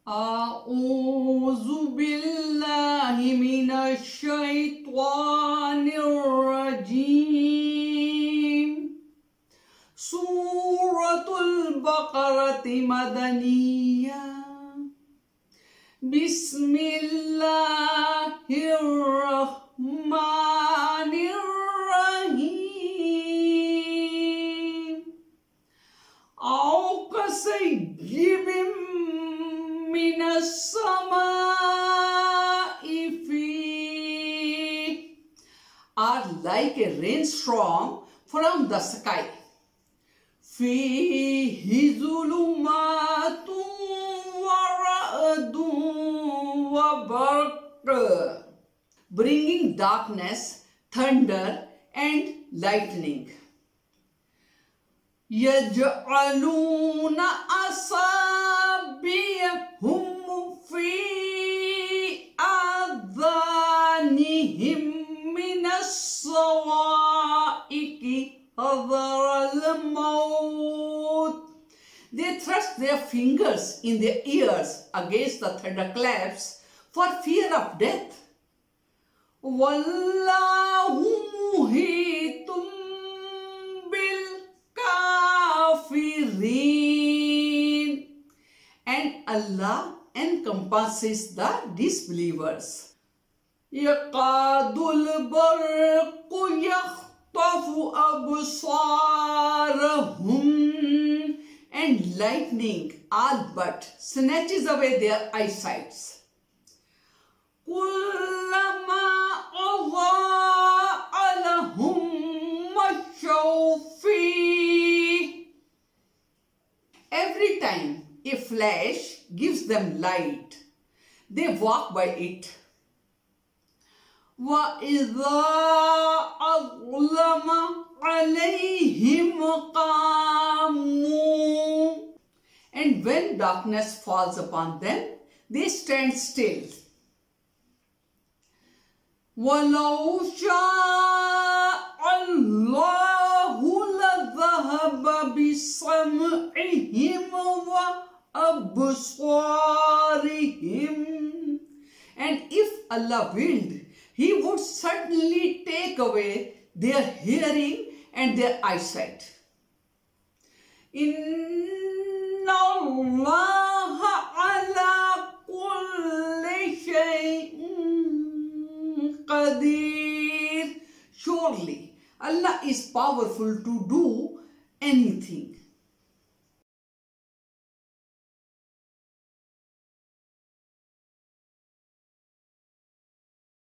A'udhu billahi minash shaitanir rajim. Suratul Baqarati Madaniya. Bismillahirrahmanirrahim. Aw kasayyibim minas samaa'i fi, are like a rainstorm from the sky. Fihi zulumatun wa ra'dun wa barq, bringing darkness, thunder and lightning. Yaj'aluna asabi'ahum fi adhanihim minas sawa'iqi hadar al-maut. They thrust their fingers in their ears against the thunderclaps for fear of death. Wallahu muhitum bil kafirin, and Allah encompasses the disbelievers. Yaqadul barqu yakhtafu absarahum, and lightning all but snatches away their eyesights. Kullama adha'a lahum mashaw fihi, every time a flash gives them light, they walk by it. Wa idha azlama alayhim qamu, and when darkness falls upon them, they stand still. وَلَوْ شَاءَ اللَّهُ لَذَهَبَ بِسَمْعِهِمْ وَأَبْصَارِهِمْ, and if Allah willed, He would certainly take away their hearing and their eyesight. Inna Allaha ala kulli shay'in qadir. Surely Allah is powerful to do